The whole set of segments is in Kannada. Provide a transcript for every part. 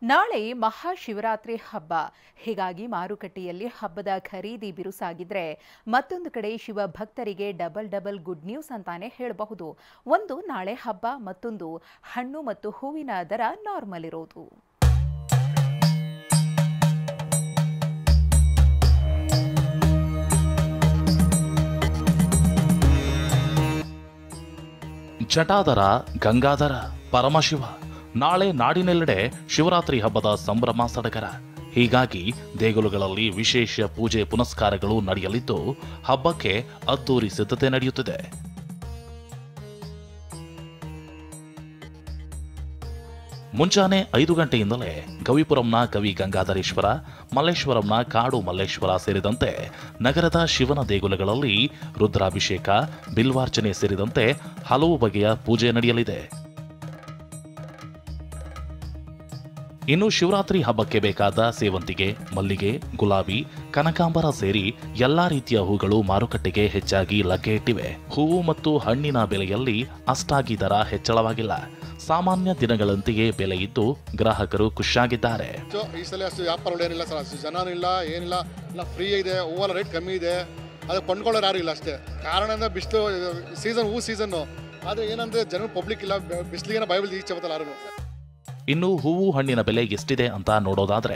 ನಾಳೆ ಮಹಾಶಿವರಾತ್ರಿ ಹಬ್ಬ. ಹೀಗಾಗಿ ಮಾರುಕಟ್ಟೆಯಲ್ಲಿ ಹಬ್ಬದ ಖರೀದಿ ಬಿರುಸಾಗಿದ್ರೆ ಮತ್ತೊಂದು ಕಡೆ ಶಿವ ಭಕ್ತರಿಗೆ ಡಬಲ್ ಗುಡ್ ನ್ಯೂಸ್ ಅಂತಾನೆ ಹೇಳಬಹುದು. ಒಂದು ನಾಳೆ ಹಬ್ಬ, ಮತ್ತೊಂದು ಹಣ್ಣು ಮತ್ತು ಹೂವಿನ ದರ ನಾರ್ಮಲ್ ಇರೋದು. ಜಟಾಧರ, ಗಂಗಾಧರ, ಪರಮಶಿವ. ನಾಳೆ ನಾಡಿನೆಲ್ಲೆಡೆ ಶಿವರಾತ್ರಿ ಹಬ್ಬದ ಸಂಭ್ರಮ ಸಡಗರ. ಹೀಗಾಗಿ ದೇಗುಲಗಳಲ್ಲಿ ವಿಶೇಷ ಪೂಜೆ ಪುನಸ್ಕಾರಗಳು ನಡೆಯಲಿದ್ದು ಹಬ್ಬಕ್ಕೆ ಅದ್ದೂರಿ ಸಿದ್ಧತೆ ನಡೆಯುತ್ತಿದೆ. ಮುಂಜಾನೆ 5 ಗಂಟೆಯಿಂದಲೇ ಗವಿಪುರಂನ ಕವಿ ಗಂಗಾಧರೇಶ್ವರ, ಮಲ್ಲೇಶ್ವರಂನ ಕಾಡು ಮಲ್ಲೇಶ್ವರ ಸೇರಿದಂತೆ ನಗರದ ಶಿವನ ದೇಗುಲಗಳಲ್ಲಿ ರುದ್ರಾಭಿಷೇಕ, ಬಿಲ್ವಾರ್ಚನೆ ಸೇರಿದಂತೆ ಹಲವು ಬಗೆಯ ಪೂಜೆ ನಡೆಯಲಿದೆ. ಇನ್ನು ಶಿವರಾತ್ರಿ ಹಬ್ಬಕ್ಕೆ ಬೇಕಾದ ಸೇವಂತಿಗೆ, ಮಲ್ಲಿಗೆ, ಗುಲಾಬಿ, ಕನಕಾಂಬರ ಸೇರಿ ಎಲ್ಲಾ ರೀತಿಯ ಹೂಗಳು ಮಾರುಕಟ್ಟೆಗೆ ಹೆಚ್ಚಾಗಿ ಲಗ್ಗೆ ಇಟ್ಟಿವೆ. ಹೂವು ಮತ್ತು ಹಣ್ಣಿನ ಬೆಲೆಯಲ್ಲಿ ಅಷ್ಟಾಗಿ ದರ ಹೆಚ್ಚಳವಾಗಿಲ್ಲ. ಸಾಮಾನ್ಯ ದಿನಗಳಂತೆಯೇ ಬೆಲೆ ಇದ್ದು ಗ್ರಾಹಕರು ಖುಷಿಯಾಗಿದ್ದಾರೆ. ಈ ಸಲ ಅಷ್ಟು ವ್ಯಾಪಾರ ಏನಿಲ್ಲ ಸರ್, ಅಷ್ಟು ಜನನೂ ಇಲ್ಲ, ಏನಿಲ್ಲ, ಎಲ್ಲ ಫ್ರೀ ಇದೆ, ಹೂವೆಲ್ಲ ರೇಟ್ ಕಮ್ಮಿ ಇದೆ. ಅದು ಕೊಂಡ್ಕೊಳ್ಳೋರು ಯಾರು ಇಲ್ಲ ಅಷ್ಟೇ. ಕಾರಣ ಅಂದ್ರೆ ಬಿಸಿಲು ಸೀಸನ್, ಹೂ ಸೀಸನ್ನು. ಆದರೆ ಏನಂದ್ರೆ ಜನ ಪಬ್ಲಿಕ್ ಇಲ್ಲ, ಬಿಸಿಲಿಗೆ ಬೈಬಲ್ ಈಚೆ ಬತ್ತಲ್ಲ ಯಾರು. ಇನ್ನು ಹೂವು ಹಣ್ಣಿನ ಬೆಲೆ ಎಷ್ಟಿದೆ ಅಂತ ನೋಡೋದಾದ್ರೆ,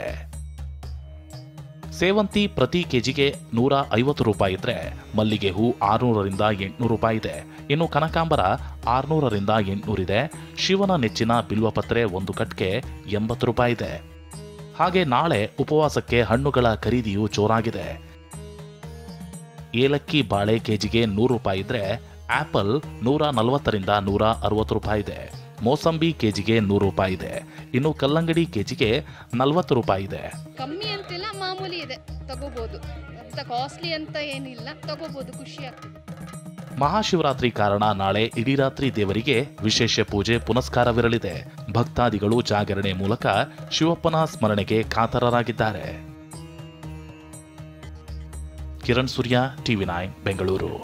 ಸೇವಂತಿ ಪ್ರತಿ ಕೆಜಿಗೆ 150 ರೂಪಾಯಿ ಇದ್ರೆ ಮಲ್ಲಿಗೆ ಹೂ 600ರಿಂದ 800 ರೂಪಾಯಿ ಇದೆ. ಇನ್ನು ಕನಕಾಂಬರ 600ರಿಂದ 800 ಇದೆ. ಶಿವನ ನೆಚ್ಚಿನ ಬಿಲ್ವಪತ್ರೆ ಒಂದು ಕಟ್ಗೆ 80 ರೂಪಾಯಿ ಇದೆ. ಹಾಗೆ ನಾಳೆ ಉಪವಾಸಕ್ಕೆ ಹಣ್ಣುಗಳ ಖರೀದಿಯು ಜೋರಾಗಿದೆ. ಏಲಕ್ಕಿ ಬಾಳೆ ಕೆಜಿಗೆ 100 ರೂಪಾಯಿ ಇದ್ರೆ ಆಪಲ್ 140ರಿಂದ 160 ರೂಪಾಯಿ ಇದೆ. ಮೋಸಂಬಿ ಕೆಜಿಗೆ 100 ರೂಪಾಯಿ ಇದೆ. ಇನ್ನು ಕಲ್ಲಂಗಡಿ ಕೆಜಿಗೆ 40 ರೂಪಾಯಿ ಇದೆ. ಕಮ್ಮಿ ಅಂತಿಲ್ಲ, ಮಾಮೂಲಿ ಇದೆ, ತಗೋಬಹುದು. ಅಂತ ಕಾಸ್ಟ್ಲಿ ಅಂತ ಏನಿಲ್ಲ, ತಗೋಬಹುದು, ಖುಷಿ ಆಗ್ತದೆ. ಮಹಾಶಿವರಾತ್ರಿ ಕಾರಣ ನಾಳೆ ಇಡೀ ರಾತ್ರಿ ದೇವರಿಗೆ ವಿಶೇಷ ಪೂಜೆ ಪುನಸ್ಕಾರವಿರಲಿದೆ. ಭಕ್ತಾದಿಗಳು ಜಾಗರಣೆ ಮೂಲಕ ಶಿವಪ್ಪನ ಸ್ಮರಣೆಗೆ ಕಾತರರಾಗಿದ್ದಾರೆ. ಕಿರಣ್ ಸೂರ್ಯ, TV9 ಬೆಂಗಳೂರು.